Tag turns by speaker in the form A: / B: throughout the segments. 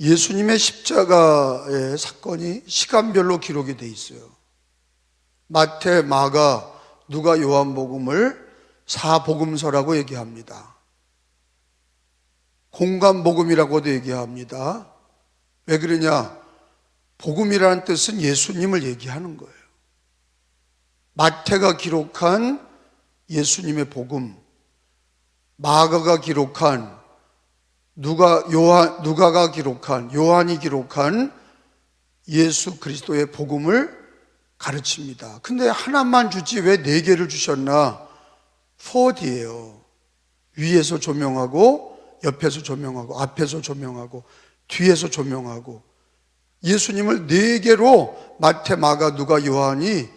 A: 예수님의 십자가의 사건이 시간별로 기록이 돼 있어요. 마태, 마가, 누가, 요한복음을 사복음서라고 얘기합니다. 공간복음이라고도 얘기합니다. 왜 그러냐? 복음이라는 뜻은 예수님을 얘기하는 거예요. 마태가 기록한 예수님의 복음, 마가가 기록한 누가가 기록한, 요한이 기록한 예수 그리스도의 복음을 가르칩니다. 근데 하나만 주지 왜 4개를 주셨나? 4D예요. 위에서 조명하고, 옆에서 조명하고, 앞에서 조명하고, 뒤에서 조명하고. 예수님을 4개로 마태, 마가, 누가, 요한이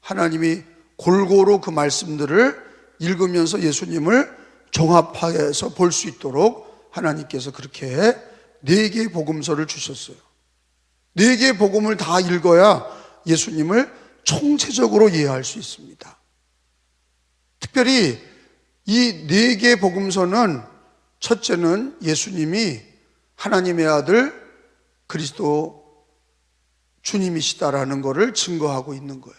A: 하나님이 골고루 그 말씀들을 읽으면서 예수님을 종합해서 볼 수 있도록 하나님께서 그렇게 4개의 복음서를 주셨어요. 4개의 복음을 다 읽어야 예수님을 총체적으로 이해할 수 있습니다. 특별히 이 4개의 복음서는 첫째는 예수님이 하나님의 아들 그리스도 주님이시다라는 것을 증거하고 있는 거예요.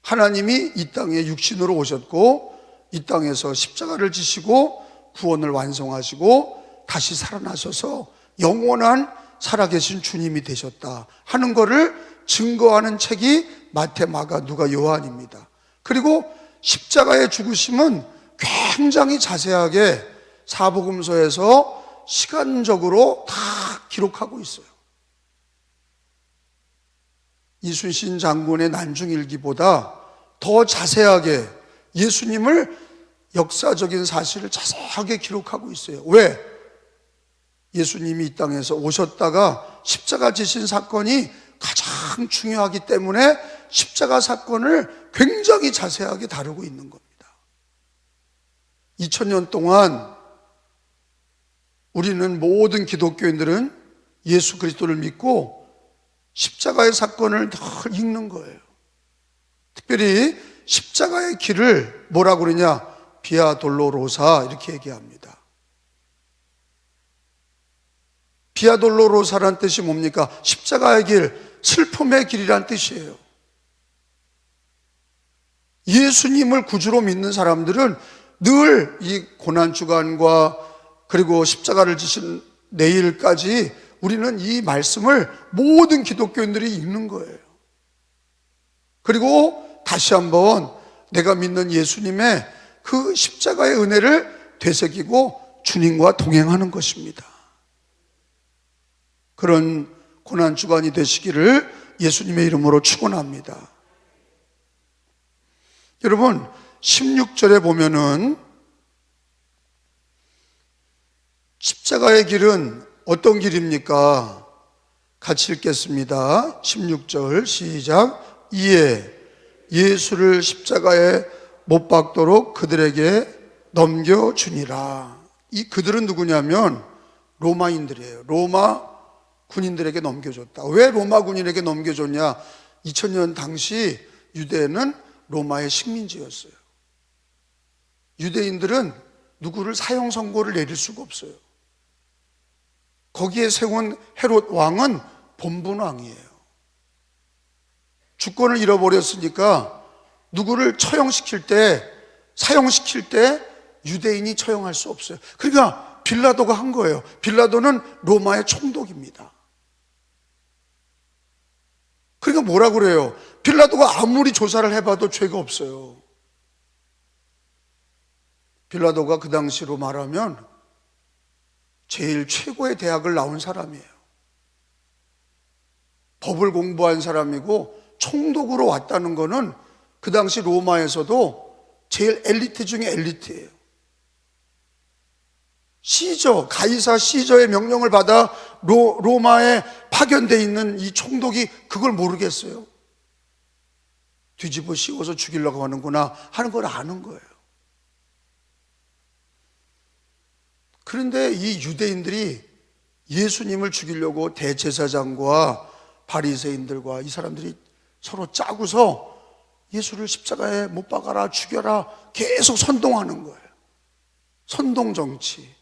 A: 하나님이 이 땅에 육신으로 오셨고 이 땅에서 십자가를 지시고 구원을 완성하시고 다시 살아나셔서 영원한 살아계신 주님이 되셨다 하는 것을 증거하는 책이 마태, 마가, 누가, 요한입니다. 그리고 십자가의 죽으심은 굉장히 자세하게 사복음서에서 시간적으로 다 기록하고 있어요. 이순신 장군의 난중일기보다 더 자세하게 예수님을 역사적인 사실을 자세하게 기록하고 있어요. 왜? 예수님이 이 땅에서 오셨다가 십자가 지신 사건이 가장 중요하기 때문에 십자가 사건을 굉장히 자세하게 다루고 있는 겁니다. 2000년 동안 우리는 모든 기독교인들은 예수 그리스도를 믿고 십자가의 사건을 늘 읽는 거예요. 특별히 십자가의 길을 뭐라고 그러냐? 비아 돌로로사 이렇게 얘기합니다. 비아 돌로로사란 뜻이 뭡니까? 십자가의 길, 슬픔의 길이란 뜻이에요. 예수님을 구주로 믿는 사람들은 늘 이 고난주간과 그리고 십자가를 지신 내일까지 우리는 이 말씀을 모든 기독교인들이 읽는 거예요. 그리고 다시 한번 내가 믿는 예수님의 그 십자가의 은혜를 되새기고 주님과 동행하는 것입니다. 그런 고난주간이 되시기를 예수님의 이름으로 축원합니다. 여러분 16절에 보면은 십자가의 길은 어떤 길입니까? 같이 읽겠습니다. 16절 시작. 이에 예수를 십자가에 못 박도록 그들에게 넘겨주니라. 이 그들은 누구냐면 로마인들이에요. 로마 군인들에게 넘겨줬다. 왜 로마 군인에게 넘겨줬냐? 2000년 당시 유대는 로마의 식민지였어요. 유대인들은 누구를 사형 선고를 내릴 수가 없어요. 거기에 세운 헤롯 왕은 본분 왕이에요. 주권을 잃어버렸으니까 누구를 처형시킬 때, 사형시킬 때 유대인이 처형할 수 없어요. 그러니까 빌라도가 한 거예요. 빌라도는 로마의 총독입니다. 그러니까 뭐라 그래요? 빌라도가 아무리 조사를 해봐도 죄가 없어요. 빌라도가 그 당시로 말하면 제일 최고의 대학을 나온 사람이에요. 법을 공부한 사람이고 총독으로 왔다는 거는 그 당시 로마에서도 제일 엘리트 중에 엘리트예요. 가이사 시저의 명령을 받아 로마에 파견되어 있는 이 총독이 그걸 모르겠어요. 뒤집어 씌워서 죽이려고 하는구나 하는 걸 아는 거예요. 그런데 이 유대인들이 예수님을 죽이려고 대제사장과 바리새인들과 이 사람들이 서로 짜고서 예수를 십자가에 못 박아라, 죽여라 계속 선동하는 거예요. 선동 정치.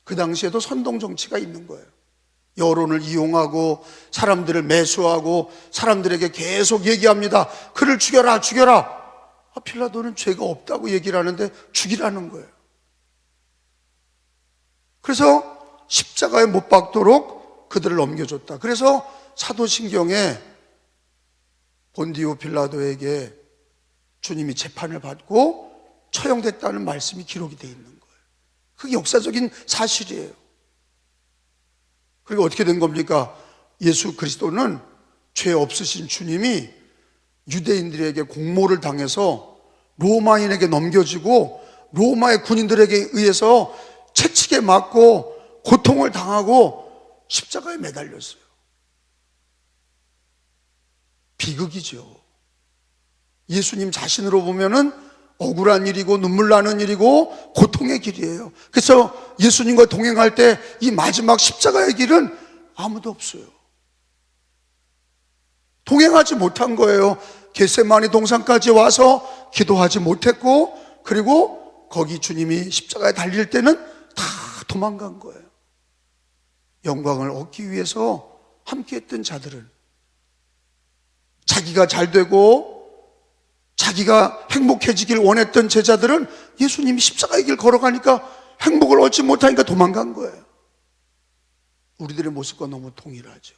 A: 그 당시에도 선동 정치가 있는 거예요. 여론을 이용하고 사람들을 매수하고 사람들에게 계속 얘기합니다. 그를 죽여라, 죽여라. 빌라도는 죄가 없다고 얘기를 하는데 죽이라는 거예요. 그래서 십자가에 못 박도록 그들을 넘겨줬다. 그래서 사도신경에 본디오 빌라도에게 주님이 재판을 받고 처형됐다는 말씀이 기록이 되어 있는 거예요. 그게 역사적인 사실이에요. 그리고 어떻게 된 겁니까? 예수 그리스도는 죄 없으신 주님이 유대인들에게 공모를 당해서 로마인에게 넘겨지고 로마의 군인들에게 의해서 채찍에 맞고 고통을 당하고 십자가에 매달렸어요. 비극이죠. 예수님 자신으로 보면은 억울한 일이고 눈물 나는 일이고 고통의 길이에요. 그래서 예수님과 동행할 때 이 마지막 십자가의 길은 아무도 없어요. 동행하지 못한 거예요. 겟세마네 동산까지 와서 기도하지 못했고, 그리고 거기 주님이 십자가에 달릴 때는 다 도망간 거예요. 영광을 얻기 위해서 함께했던 자들은, 자기가 잘 되고 자기가 행복해지길 원했던 제자들은 예수님이 십자가의 길 걸어가니까 행복을 얻지 못하니까 도망간 거예요. 우리들의 모습과 너무 동일하죠.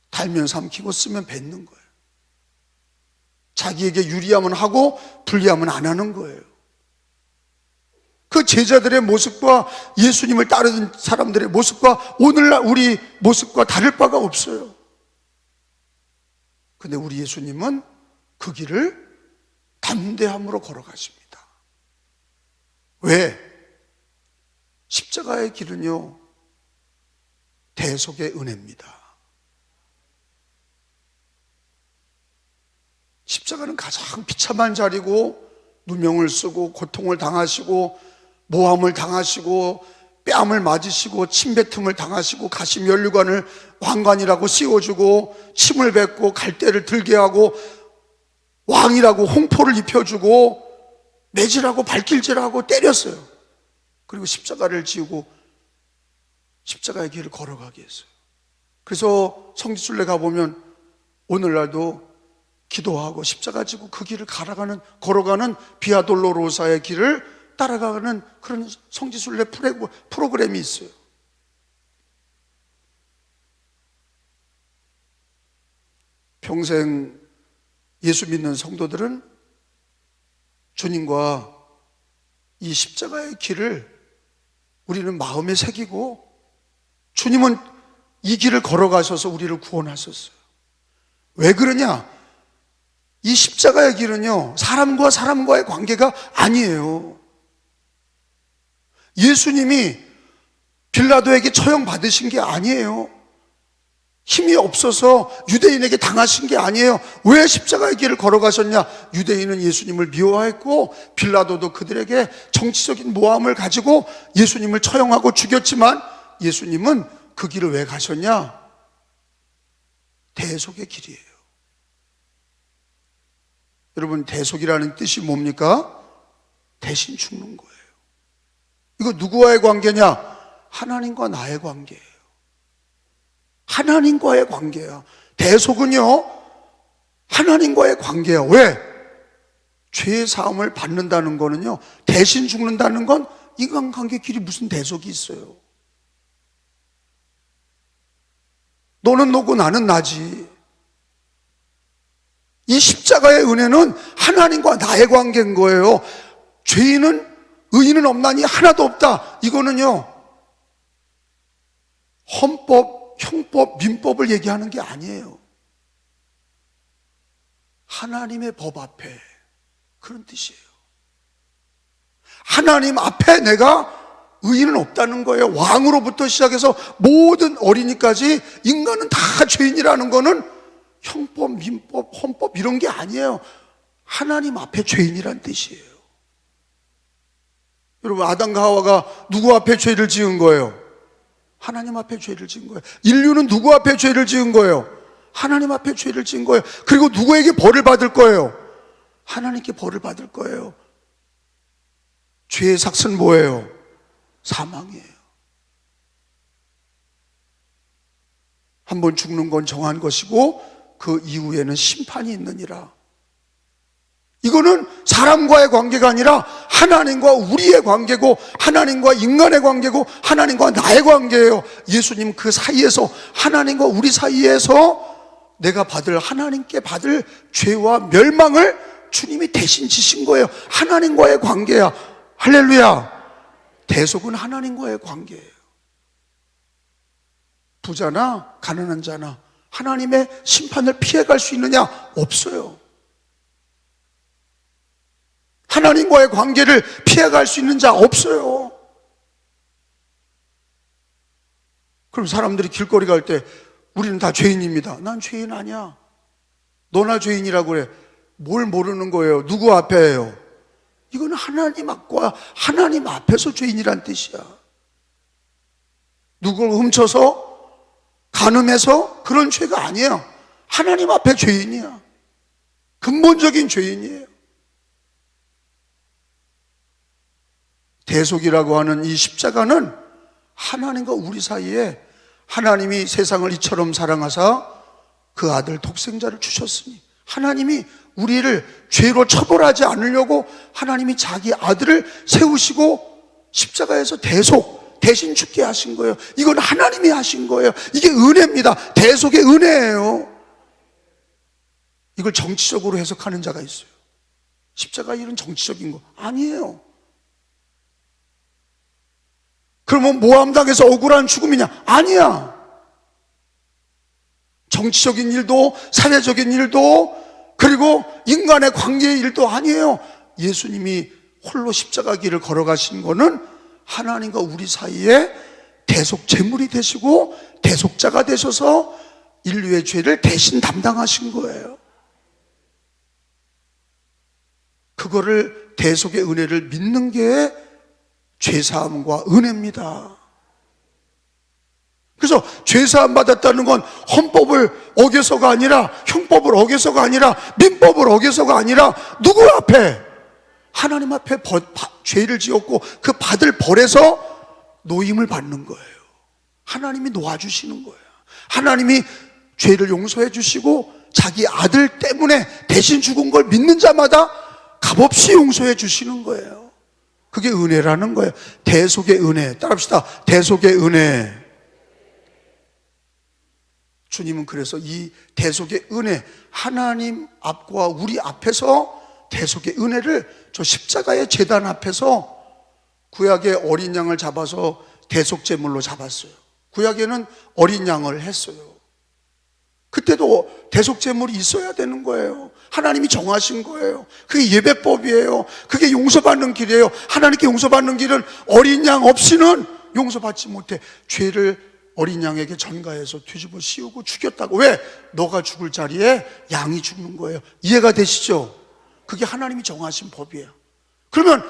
A: 달면 삼키고 쓰면 뱉는 거예요. 자기에게 유리하면 하고 불리하면 안 하는 거예요. 그 제자들의 모습과 예수님을 따르는 사람들의 모습과 오늘날 우리 모습과 다를 바가 없어요. 근데 우리 예수님은 그 길을 담대함으로 걸어가십니다. 왜? 십자가의 길은요, 대속의 은혜입니다. 십자가는 가장 비참한 자리고, 누명을 쓰고 고통을 당하시고 모함을 당하시고 뺨을 맞으시고 침뱉음을 당하시고 가시 면류관을 왕관이라고 씌워주고 침을 뱉고 갈대를 들게 하고 왕이라고 홍포를 입혀주고 매질하고 발길질하고 때렸어요. 그리고 십자가를 지우고 십자가의 길을 걸어가게 했어요. 그래서 성지순례 가보면 오늘날도 기도하고 십자가 지고 그 길을 걸어가는 비아돌로로사의 길을 따라가는 그런 성지순례 프로그램이 있어요. 평생 예수 믿는 성도들은 주님과 이 십자가의 길을 우리는 마음에 새기고, 주님은 이 길을 걸어가셔서 우리를 구원하셨어요. 왜 그러냐? 이 십자가의 길은요, 사람과 사람과의 관계가 아니에요. 예수님이 빌라도에게 처형받으신 게 아니에요. 힘이 없어서 유대인에게 당하신 게 아니에요. 왜 십자가의 길을 걸어가셨냐? 유대인은 예수님을 미워했고 빌라도도 그들에게 정치적인 모함을 가지고 예수님을 처형하고 죽였지만, 예수님은 그 길을 왜 가셨냐? 대속의 길이에요. 여러분, 대속이라는 뜻이 뭡니까? 대신 죽는 거예요. 이거 누구와의 관계냐? 하나님과 나의 관계예요. 하나님과의 관계야. 대속은요, 하나님과의 관계야. 왜? 죄의 사함을 받는다는 거는요, 대신 죽는다는 건 인간관계끼리 무슨 대속이 있어요? 너는 너고 나는 나지. 이 십자가의 은혜는 하나님과 나의 관계인 거예요. 의인은 없나니 하나도 없다. 이거는요, 헌법, 형법, 민법을 얘기하는 게 아니에요. 하나님의 법 앞에, 그런 뜻이에요. 하나님 앞에 내가 의인은 없다는 거예요. 왕으로부터 시작해서 모든 어린이까지 인간은 다 죄인이라는 거는 형법, 민법, 헌법 이런 게 아니에요. 하나님 앞에 죄인이란 뜻이에요. 여러분, 아담과 하와가 누구 앞에 죄를 지은 거예요? 하나님 앞에 죄를 지은 거예요. 인류는 누구 앞에 죄를 지은 거예요? 하나님 앞에 죄를 지은 거예요. 그리고 누구에게 벌을 받을 거예요? 하나님께 벌을 받을 거예요. 죄의 삭은 뭐예요? 사망이에요. 한번 죽는 건 정한 것이고 그 이후에는 심판이 있느니라. 이거는 사람과의 관계가 아니라 하나님과 우리의 관계고, 하나님과 인간의 관계고, 하나님과 나의 관계예요. 예수님 그 사이에서, 하나님과 우리 사이에서 내가 하나님께 받을 죄와 멸망을 주님이 대신 지신 거예요. 하나님과의 관계야. 할렐루야. 대속은 하나님과의 관계예요. 부자나 가난한 자나 하나님의 심판을 피해갈 수 있느냐? 없어요. 하나님과의 관계를 피해갈 수 있는 자 없어요. 그럼 사람들이 길거리 갈 때 우리는 다 죄인입니다. 난 죄인 아니야. 너나 죄인이라고 그래. 뭘 모르는 거예요? 누구 앞에요? 이거는 하나님 앞에서 죄인이란 뜻이야. 누굴 훔쳐서 간음해서 그런 죄가 아니야. 하나님 앞에 죄인이야. 근본적인 죄인이에요. 대속이라고 하는 이 십자가는 하나님과 우리 사이에, 하나님이 세상을 이처럼 사랑하사 그 아들 독생자를 주셨으니, 하나님이 우리를 죄로 처벌하지 않으려고 하나님이 자기 아들을 세우시고 십자가에서 대신 죽게 하신 거예요. 이건 하나님이 하신 거예요. 이게 은혜입니다. 대속의 은혜예요. 이걸 정치적으로 해석하는 자가 있어요. 십자가 일은 정치적인 거 아니에요. 그러면 모함당해서 억울한 죽음이냐? 아니야. 정치적인 일도, 사회적인 일도, 그리고 인간의 관계의 일도 아니에요. 예수님이 홀로 십자가 길을 걸어가신 거는 하나님과 우리 사이에 대속 제물이 되시고 대속자가 되셔서 인류의 죄를 대신 담당하신 거예요. 그거를, 대속의 은혜를 믿는 게 죄사함과 은혜입니다. 그래서 죄사함 받았다는 건 헌법을 어겨서가 아니라, 형법을 어겨서가 아니라, 민법을 어겨서가 아니라 누구 앞에? 하나님 앞에 죄를 지었고 그 받을 벌에서 노임을 받는 거예요. 하나님이 놓아주시는 거예요. 하나님이 죄를 용서해 주시고 자기 아들 때문에 대신 죽은 걸 믿는 자마다 값없이 용서해 주시는 거예요. 그게 은혜라는 거예요. 대속의 은혜. 따라합시다. 대속의 은혜. 주님은 그래서 이 대속의 은혜, 하나님 앞과 우리 앞에서 대속의 은혜를 저 십자가의 제단 앞에서 구약의 어린 양을 잡아서 대속제물로 잡았어요. 구약에는 어린 양을 했어요. 그때도 대속제물이 있어야 되는 거예요. 하나님이 정하신 거예요. 그게 예배법이에요. 그게 용서받는 길이에요. 하나님께 용서받는 길은 어린 양 없이는 용서받지 못해. 죄를 어린 양에게 전가해서 뒤집어 씌우고 죽였다고. 왜? 너가 죽을 자리에 양이 죽는 거예요. 이해가 되시죠? 그게 하나님이 정하신 법이에요. 그러면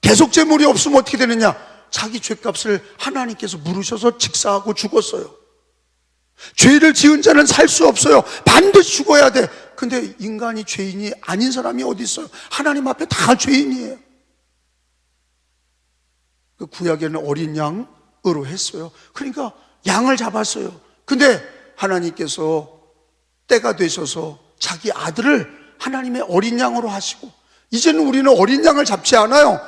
A: 대속제물이 없으면 어떻게 되느냐? 자기 죄값을 하나님께서 물으셔서 직사하고 죽었어요. 죄를 지은 자는 살 수 없어요. 반드시 죽어야 돼. 근데 인간이 죄인이 아닌 사람이 어디 있어요? 하나님 앞에 다 죄인이에요. 그 구약에는 어린 양으로 했어요. 그러니까 양을 잡았어요. 근데 하나님께서 때가 되셔서 자기 아들을 하나님의 어린 양으로 하시고, 이제는 우리는 어린 양을 잡지 않아요.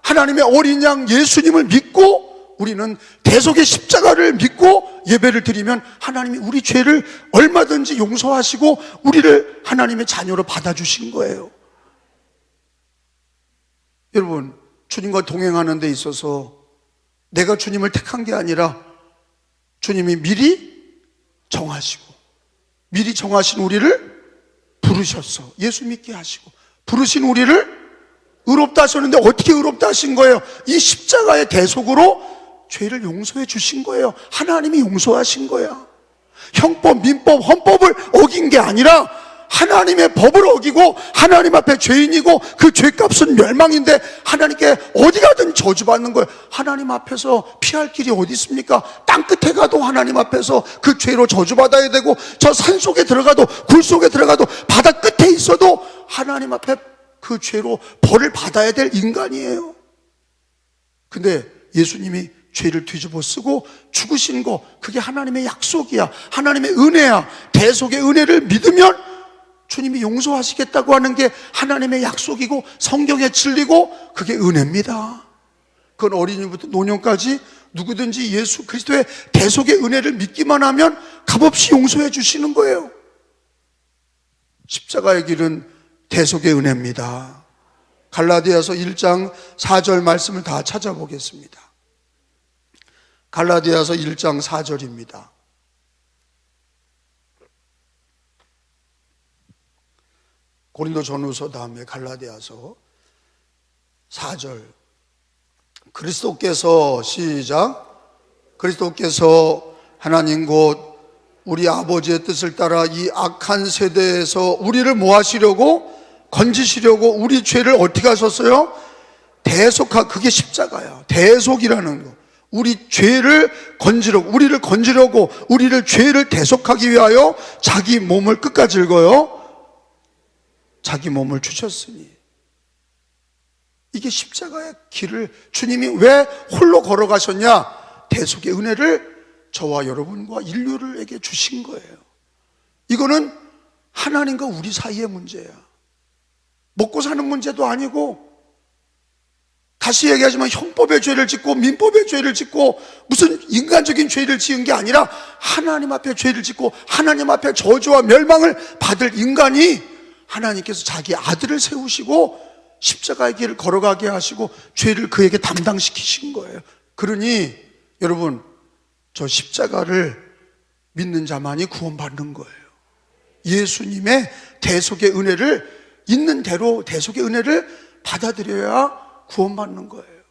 A: 하나님의 어린 양 예수님을 믿고 우리는 대속의 십자가를 믿고 예배를 드리면 하나님이 우리 죄를 얼마든지 용서하시고 우리를 하나님의 자녀로 받아주신 거예요. 여러분, 주님과 동행하는 데 있어서 내가 주님을 택한 게 아니라 주님이 미리 정하시고, 미리 정하신 우리를 부르셨어. 예수 믿게 하시고 부르신 우리를 의롭다 하셨는데 어떻게 의롭다 하신 거예요? 이 십자가의 대속으로 죄를 용서해 주신 거예요. 하나님이 용서하신 거야. 형법, 민법, 헌법을 어긴 게 아니라 하나님의 법을 어기고 하나님 앞에 죄인이고 그 죄값은 멸망인데 하나님께 어디 가든 저주받는 거예요. 하나님 앞에서 피할 길이 어디 있습니까? 땅끝에 가도 하나님 앞에서 그 죄로 저주받아야 되고, 저 산속에 들어가도, 굴 속에 들어가도, 바다 끝에 있어도 하나님 앞에 그 죄로 벌을 받아야 될 인간이에요. 근데 예수님이 죄를 뒤집어 쓰고 죽으신 거, 그게 하나님의 약속이야. 하나님의 은혜야. 대속의 은혜를 믿으면 주님이 용서하시겠다고 하는 게 하나님의 약속이고 성경의 진리고 그게 은혜입니다. 그건 어린이부터 노년까지 누구든지 예수 그리스도의 대속의 은혜를 믿기만 하면 값없이 용서해 주시는 거예요. 십자가의 길은 대속의 은혜입니다. 갈라디아서 1장 4절 말씀을 다 찾아보겠습니다. 갈라디아서 1장 4절입니다. 고린도 전후서 다음에 갈라디아서 4절. 그리스도께서, 시작, 그리스도께서 하나님 곧 우리 아버지의 뜻을 따라 이 악한 세대에서 우리를 뭐 하시려고? 건지시려고 우리 죄를 어떻게 하셨어요? 그게 십자가야. 대속이라는 거. 우리 죄를 건지려고, 우리를 건지려고, 우리를 죄를 대속하기 위하여 자기 몸을 끝까지 읽어요. 자기 몸을 주셨으니. 이게 십자가의 길을 주님이 왜 홀로 걸어가셨냐? 대속의 은혜를 저와 여러분과 인류에게 주신 거예요. 이거는 하나님과 우리 사이의 문제야. 먹고 사는 문제도 아니고, 다시 얘기하지만 형법의 죄를 짓고 민법의 죄를 짓고 무슨 인간적인 죄를 지은 게 아니라 하나님 앞에 죄를 짓고 하나님 앞에 저주와 멸망을 받을 인간이 하나님께서 자기 아들을 세우시고 십자가의 길을 걸어가게 하시고 죄를 그에게 담당시키신 거예요. 그러니 여러분, 저 십자가를 믿는 자만이 구원받는 거예요. 예수님의 대속의 은혜를 있는 대로 대속의 은혜를 받아들여야 구원받는 거예요.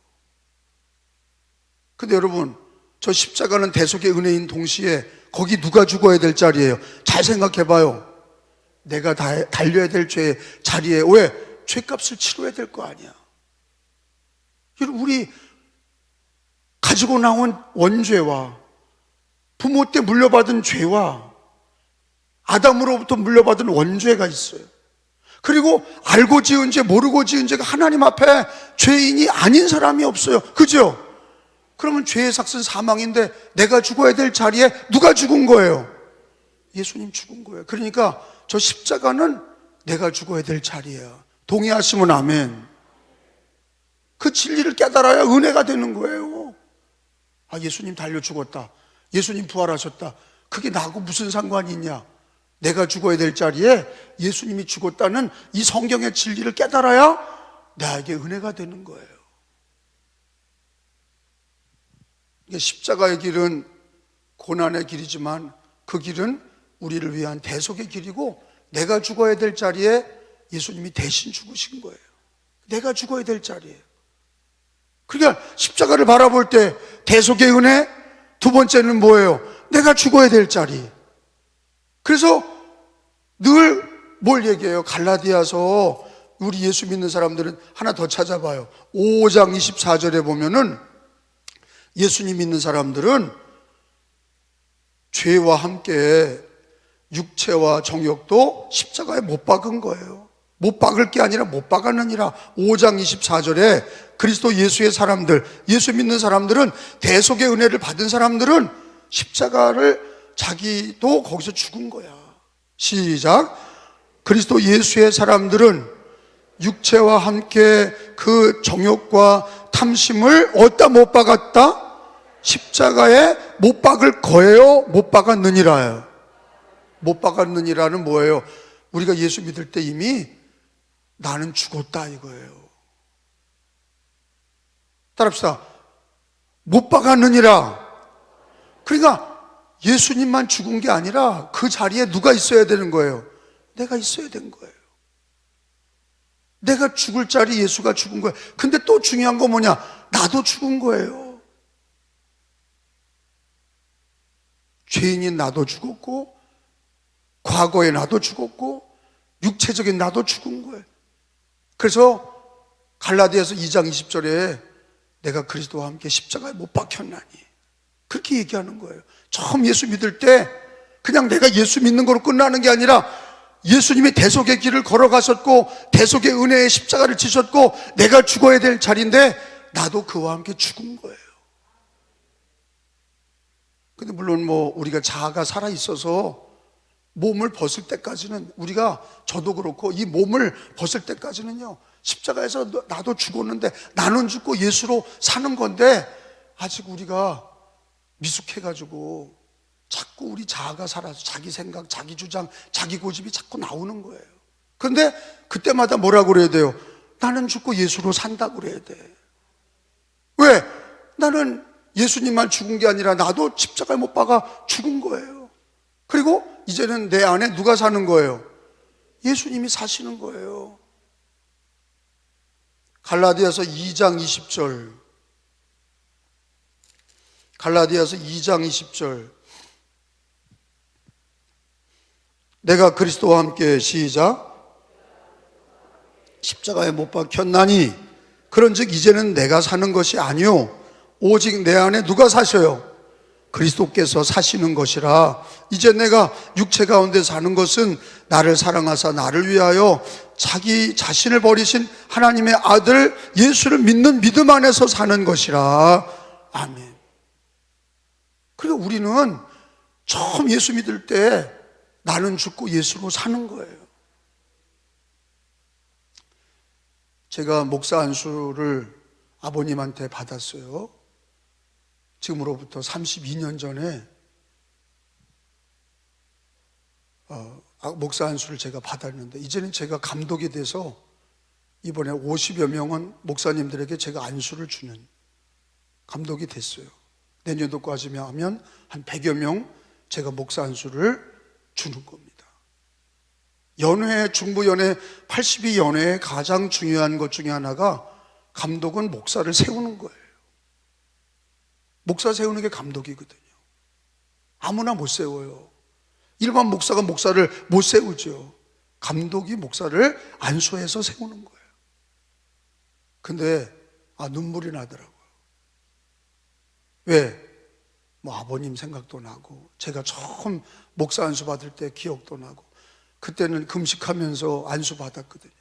A: 근데 여러분, 저 십자가는 대속의 은혜인 동시에 거기 누가 죽어야 될 자리예요? 잘 생각해 봐요. 내가 달려야 될 죄의 자리에 왜? 죄값을 치러야 될 거 아니야. 우리 가지고 나온 원죄와 부모 때 물려받은 죄와 아담으로부터 물려받은 원죄가 있어요. 그리고 알고 지은 죄, 모르고 지은 죄가 하나님 앞에 죄인이 아닌 사람이 없어요. 그죠? 그러면 죄의 삭은 사망인데 내가 죽어야 될 자리에 누가 죽은 거예요? 예수님 죽은 거예요. 그러니까 저 십자가는 내가 죽어야 될 자리예요. 동의하시면 아멘. 그 진리를 깨달아야 은혜가 되는 거예요. 아, 예수님 달려 죽었다. 예수님 부활하셨다. 그게 나하고 무슨 상관이 있냐? 내가 죽어야 될 자리에 예수님이 죽었다는 이 성경의 진리를 깨달아야 나에게 은혜가 되는 거예요. 십자가의 길은 고난의 길이지만 그 길은 우리를 위한 대속의 길이고, 내가 죽어야 될 자리에 예수님이 대신 죽으신 거예요. 내가 죽어야 될 자리에. 그러니까 십자가를 바라볼 때 대속의 은혜, 두 번째는 뭐예요? 내가 죽어야 될 자리. 그래서 늘 뭘 얘기해요? 갈라디아서 우리 예수 믿는 사람들은 하나 더 찾아봐요. 5장 24절에 보면은 예수님 믿는 사람들은 죄와 함께 육체와 정욕도 십자가에 못 박은 거예요. 못 박을 게 아니라 못 박았느니라. 5장 24절에 그리스도 예수의 사람들, 예수 믿는 사람들은, 대속의 은혜를 받은 사람들은 십자가를 자기도 거기서 죽은 거야. 시작. 그리스도 예수의 사람들은 육체와 함께 그 정욕과 탐심을 어디다 못 박았다? 십자가에 못 박을 거예요? 못 박았느니라요? 못 박았느니라는 뭐예요? 우리가 예수 믿을 때 이미 나는 죽었다 이거예요. 따라합시다. 못 박았느니라. 그러니까 예수님만 죽은 게 아니라 그 자리에 누가 있어야 되는 거예요? 내가 있어야 된 거예요. 내가 죽을 자리 예수가 죽은 거예요. 근데 또 중요한 거 뭐냐? 나도 죽은 거예요. 죄인인 나도 죽었고, 과거의 나도 죽었고, 육체적인 나도 죽은 거예요. 그래서 갈라디아서 2장 20절에 내가 그리스도와 함께 십자가에 못 박혔나니, 그렇게 얘기하는 거예요. 처음 예수 믿을 때 그냥 내가 예수 믿는 거로 끝나는 게 아니라 예수님이 대속의 길을 걸어가셨고 대속의 은혜의 십자가를 지셨고 내가 죽어야 될 자리인데 나도 그와 함께 죽은 거예요. 근데 물론 우리가 자아가 살아 있어서 몸을 벗을 때까지는, 우리가 저도 그렇고 이 몸을 벗을 때까지는요, 십자가에서 나도 죽었는데 나는 죽고 예수로 사는 건데, 아직 우리가 미숙해가지고 자꾸 우리 자아가 살아서 자기 생각, 자기 주장, 자기 고집이 자꾸 나오는 거예요. 그런데 그때마다 뭐라고 그래야 돼요? 나는 죽고 예수로 산다고 그래야 돼. 왜? 나는 예수님만 죽은 게 아니라 나도 십자가에 못 박아 죽은 거예요. 그리고 이제는 내 안에 누가 사는 거예요? 예수님이 사시는 거예요. 갈라디아서 2장 20절. 갈라디아서 2장 20절. 내가 그리스도와 함께, 시작, 십자가에 못 박혔나니 그런즉 이제는 내가 사는 것이 아니요 오직 내 안에 누가 사셔요? 그리스도께서 사시는 것이라. 이제 내가 육체 가운데 사는 것은 나를 사랑하사 나를 위하여 자기 자신을 버리신 하나님의 아들 예수를 믿는 믿음 안에서 사는 것이라. 아멘. 그리고 우리는 처음 예수 믿을 때 나는 죽고 예수로 사는 거예요. 제가 목사 안수를 아버님한테 받았어요. 지금으로부터 32년 전에 목사 안수를 제가 받았는데, 이제는 제가 감독이 돼서 이번에 50여 명은 목사님들에게 제가 안수를 주는 감독이 됐어요. 내년도까지 하면 한 100여 명 제가 목사 안수를 주는 겁니다. 연회, 중부연회, 82연회의 가장 중요한 것 중에 하나가 감독은 목사를 세우는 거예요. 목사 세우는 게 감독이거든요. 아무나 못 세워요. 일반 목사가 목사를 못 세우죠. 감독이 목사를 안수해서 세우는 거예요. 근데 눈물이 나더라고요. 왜? 아버님 생각도 나고, 제가 처음 목사 안수 받을 때 기억도 나고, 그때는 금식하면서 안수 받았거든요.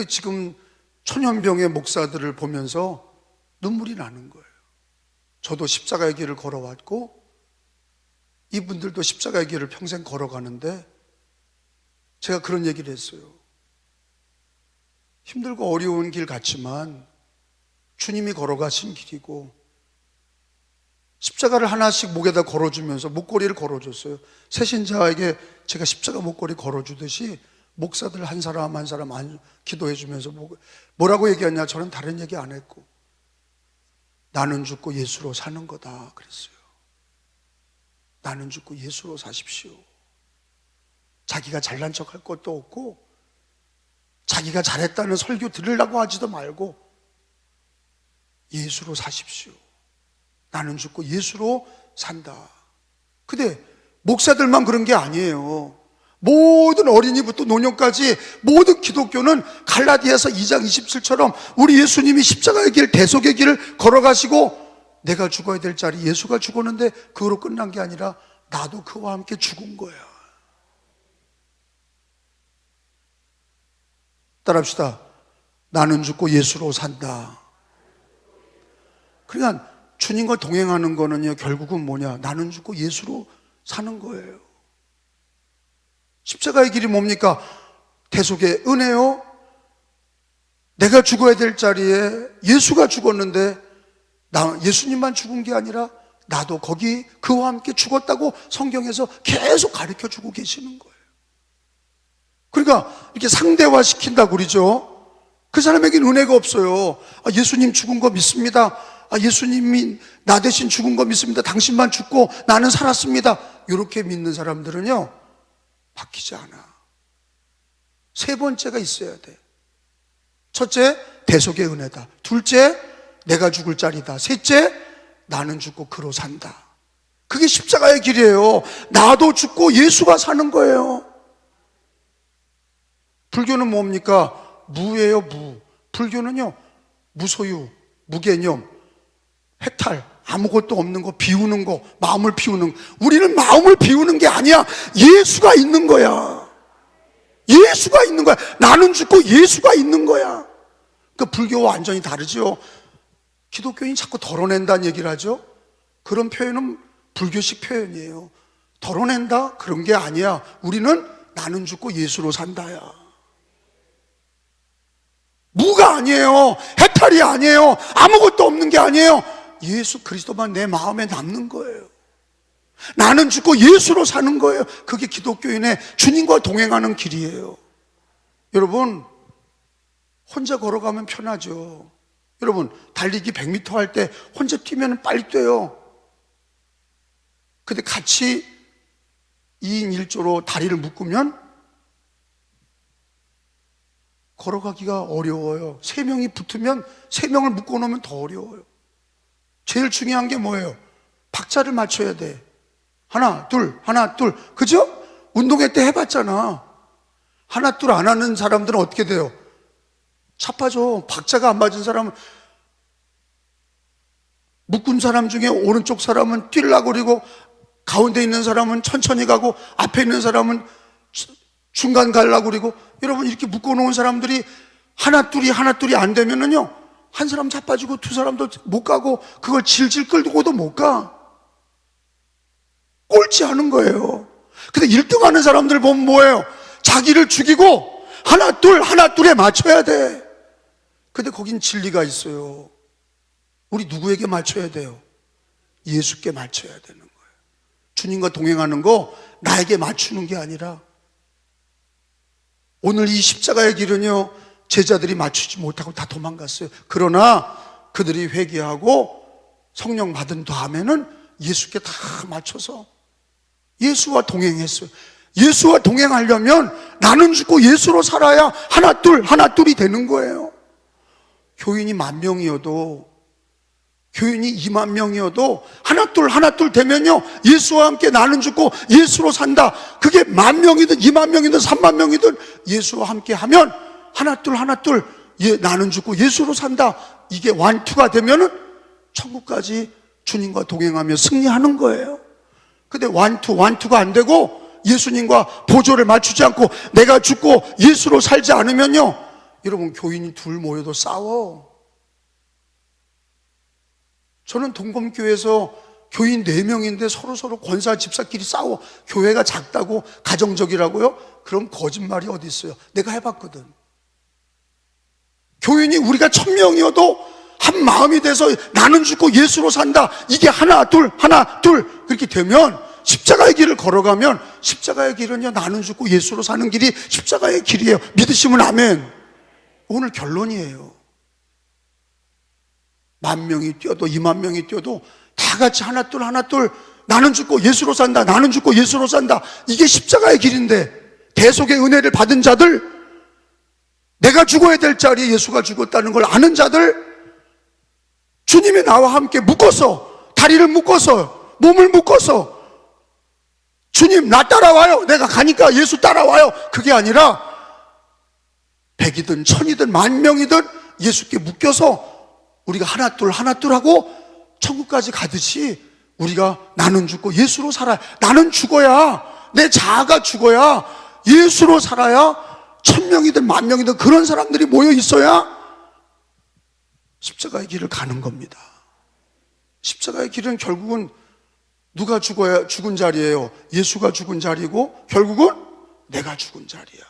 A: 지금 천연병의 목사들을 보면서 눈물이 나는 거예요. 저도 십자가의 길을 걸어왔고 이분들도 십자가의 길을 평생 걸어가는데, 제가 그런 얘기를 했어요. 힘들고 어려운 길 같지만 주님이 걸어가신 길이고, 십자가를 하나씩 목에다 걸어주면서 목걸이를 걸어줬어요. 새신자에게 제가 십자가 목걸이 걸어주듯이 목사들 한 사람 한 사람 기도해주면서 뭐라고 얘기하냐, 저는 다른 얘기 안 했고 나는 죽고 예수로 사는 거다 그랬어요. 나는 죽고 예수로 사십시오. 자기가 잘난 척할 것도 없고 자기가 잘했다는 설교 들으려고 하지도 말고 예수로 사십시오. 나는 죽고 예수로 산다. 근데 목사들만 그런 게 아니에요. 모든 어린이부터 노년까지 모든 기독교는 갈라디아서 2장 27처럼 우리 예수님이 십자가의 길, 대속의 길을 걸어가시고 내가 죽어야 될 자리 예수가 죽었는데 그거로 끝난 게 아니라 나도 그와 함께 죽은 거야. 따라합시다. 나는 죽고 예수로 산다. 그러니까 주님과 동행하는 거는요, 결국은 뭐냐? 나는 죽고 예수로 사는 거예요. 십자가의 길이 뭡니까? 대속의 은혜요. 내가 죽어야 될 자리에 예수가 죽었는데 예수님만 죽은 게 아니라 나도 거기 그와 함께 죽었다고 성경에서 계속 가르쳐 주고 계시는 거예요. 그러니까 이렇게 상대화시킨다고 그러죠. 그 사람에게는 은혜가 없어요. 예수님 죽은 거 믿습니다. 예수님이 나 대신 죽은 거 믿습니다. 당신만 죽고 나는 살았습니다. 이렇게 믿는 사람들은요, 바뀌지 않아. 세 번째가 있어야 돼. 첫째, 대속의 은혜다. 둘째, 내가 죽을 자리다. 셋째, 나는 죽고 그로 산다. 그게 십자가의 길이에요. 나도 죽고 예수가 사는 거예요. 불교는 뭡니까? 무예요, 무. 불교는요, 무소유, 무개념, 해탈, 아무것도 없는 거, 비우는 거, 마음을 비우는 거. 우리는 마음을 비우는 게 아니야. 예수가 있는 거야. 예수가 있는 거야. 나는 죽고 예수가 있는 거야. 그러니까 불교와 완전히 다르죠. 기독교인이 자꾸 덜어낸다는 얘기를 하죠. 그런 표현은 불교식 표현이에요. 덜어낸다? 그런 게 아니야. 우리는 나는 죽고 예수로 산다야. 무가 아니에요. 해탈이 아니에요. 아무것도 없는 게 아니에요. 예수 그리스도만 내 마음에 남는 거예요. 나는 죽고 예수로 사는 거예요. 그게 기독교인의 주님과 동행하는 길이에요. 여러분, 혼자 걸어가면 편하죠. 여러분, 달리기 100m 할 때 혼자 뛰면 빨리 뛰어요. 근데 같이 2인 1조로 다리를 묶으면 걸어가기가 어려워요. 3명이 붙으면 3명을 묶어 놓으면 더 어려워요. 제일 중요한 게 뭐예요? 박자를 맞춰야 돼. 하나, 둘, 하나, 둘. 그죠? 운동회 때 해봤잖아. 하나, 둘 안 하는 사람들은 어떻게 돼요? 차빠져. 박자가 안 맞은 사람은, 묶은 사람 중에 오른쪽 사람은 뛰려고 그러고, 가운데 있는 사람은 천천히 가고, 앞에 있는 사람은 중간 가려고 그러고, 여러분, 이렇게 묶어놓은 사람들이 하나, 둘이 안 되면은요, 한 사람 자빠지고 두 사람도 못 가고, 그걸 질질 끌고도 못 가. 꼴찌하는 거예요. 근데 1등 하는 사람들 보면 뭐예요? 자기를 죽이고 하나 둘에 맞춰야 돼. 근데 거긴 진리가 있어요. 우리 누구에게 맞춰야 돼요? 예수께 맞춰야 되는 거예요. 주님과 동행하는 거 나에게 맞추는 게 아니라, 오늘 이 십자가의 길은요, 제자들이 맞추지 못하고 다 도망갔어요. 그러나 그들이 회개하고 성령 받은 다음에는 예수께 다 맞춰서 예수와 동행했어요. 예수와 동행하려면 나는 죽고 예수로 살아야 하나 둘이 되는 거예요. 교인이 10,000명이어도, 교인이 20,000명이어도 하나 둘 되면요, 예수와 함께 나는 죽고 예수로 산다. 그게 10,000명이든 20,000명이든 30,000명이든 예수와 함께 하면 하나 둘 나는 죽고 예수로 산다. 이게 완투가 되면은 천국까지 주님과 동행하며 승리하는 거예요. 근데 완투가 안 되고 예수님과 보조를 맞추지 않고 내가 죽고 예수로 살지 않으면요, 여러분, 교인이 둘 모여도 싸워. 저는 동검교회에서 교인 4명인데 서로 권사 집사끼리 싸워. 교회가 작다고, 가정적이라고요? 그럼 거짓말이 어디 있어요? 내가 해봤거든. 교인이 우리가 1,000명이어도 한 마음이 돼서 나는 죽고 예수로 산다. 이게 하나 둘 그렇게 되면, 십자가의 길을 걸어가면, 십자가의 길은요, 나는 죽고 예수로 사는 길이 십자가의 길이에요. 믿으시면 아멘. 오늘 결론이에요. 10,000명이 뛰어도 20,000명이 뛰어도 다 같이 하나 둘 나는 죽고 예수로 산다. 나는 죽고 예수로 산다. 이게 십자가의 길인데, 대속의 은혜를 받은 자들, 내가 죽어야 될 자리에 예수가 죽었다는 걸 아는 자들, 주님이 나와 함께 묶어서, 다리를 묶어서, 몸을 묶어서, 주님 나 따라와요. 내가 가니까 예수 따라와요. 그게 아니라 100이든 1,000이든 10,000명이든 예수께 묶여서 우리가 하나 둘 하고 천국까지 가듯이, 우리가 나는 죽고 예수로 살아야, 나는 죽어야, 내 자아가 죽어야 예수로 살아야 1,000명이든 10,000명이든 그런 사람들이 모여 있어야 십자가의 길을 가는 겁니다. 십자가의 길은 결국은 누가 죽어야 죽은 자리예요? 예수가 죽은 자리고, 결국은 내가 죽은 자리야.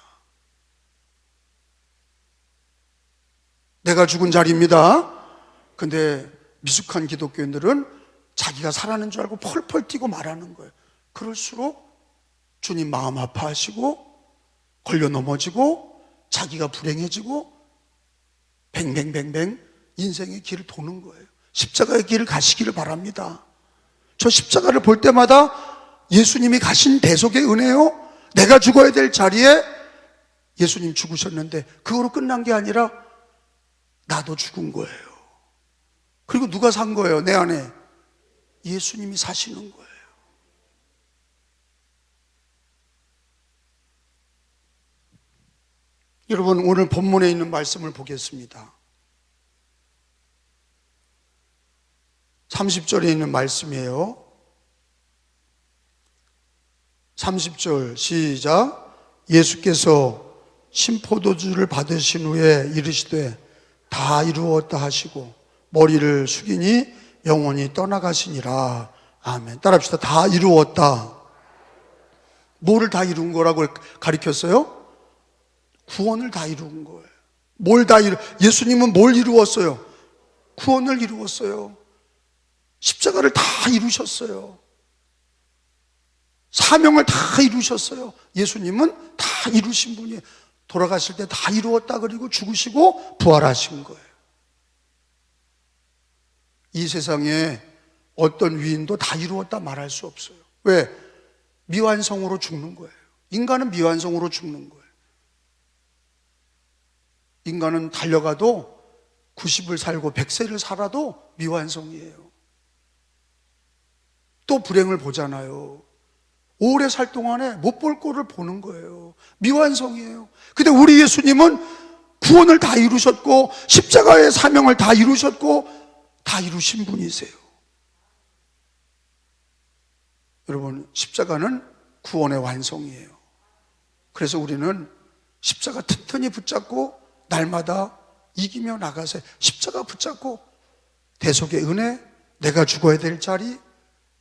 A: 내가 죽은 자리입니다. 근데 미숙한 기독교인들은 자기가 살아는 줄 알고 펄펄 뛰고 말하는 거예요. 그럴수록 주님 마음 아파하시고, 걸려 넘어지고, 자기가 불행해지고, 뱅뱅뱅뱅 인생의 길을 도는 거예요. 십자가의 길을 가시기를 바랍니다. 저 십자가를 볼 때마다 예수님이 가신 대속의 은혜요, 내가 죽어야 될 자리에 예수님 죽으셨는데 그거로 끝난 게 아니라 나도 죽은 거예요. 그리고 누가 산 거예요? 내 안에 예수님이 사시는 거예요. 여러분, 오늘 본문에 있는 말씀을 보겠습니다. 30절에 있는 말씀이에요. 30절 시작. 예수께서 신포도주를 받으신 후에 이르시되 다 이루었다 하시고 머리를 숙이니 영원히 떠나가시니라. 아멘. 따라합시다. 다 이루었다. 뭐를 다 이룬 거라고 가리켰어요? 구원을 다 이룬 거예요. 예수님은 뭘 이루었어요? 구원을 이루었어요. 십자가를 다 이루셨어요. 사명을 다 이루셨어요. 예수님은 다 이루신 분이에요. 돌아가실 때 다 이루었다 그리고 죽으시고 부활하신 거예요. 이 세상에 어떤 위인도 다 이루었다 말할 수 없어요. 왜? 미완성으로 죽는 거예요. 인간은 미완성으로 죽는 거예요. 인간은 달려가도 90을 살고 100세를 살아도 미완성이에요. 또 불행을 보잖아요. 오래 살 동안에 못 볼 꼴을 보는 거예요. 미완성이에요. 근데 우리 예수님은 구원을 다 이루셨고 십자가의 사명을 다 이루셨고 다 이루신 분이세요. 여러분, 십자가는 구원의 완성이에요. 그래서 우리는 십자가 튼튼히 붙잡고 날마다 이기며 나가세요. 십자가 붙잡고 대속의 은혜, 내가 죽어야 될 자리,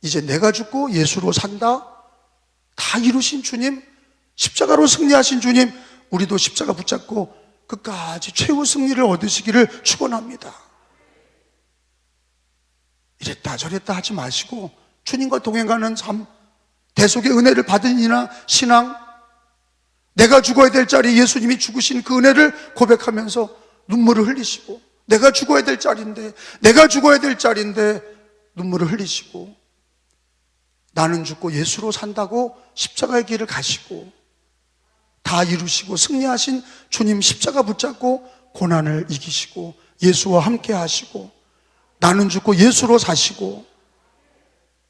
A: 이제 내가 죽고 예수로 산다. 다 이루신 주님, 십자가로 승리하신 주님, 우리도 십자가 붙잡고 끝까지 최후 승리를 얻으시기를 축원합니다. 이랬다 저랬다 하지 마시고 주님과 동행하는 삶, 대속의 은혜를 받은 신앙, 내가 죽어야 될 자리 예수님이 죽으신 그 은혜를 고백하면서 눈물을 흘리시고, 내가 죽어야 될 자리인데, 내가 죽어야 될 자리인데 눈물을 흘리시고, 나는 죽고 예수로 산다고 십자가의 길을 가시고 다 이루시고 승리하신 주님 십자가 붙잡고 고난을 이기시고 예수와 함께 하시고 나는 죽고 예수로 사시고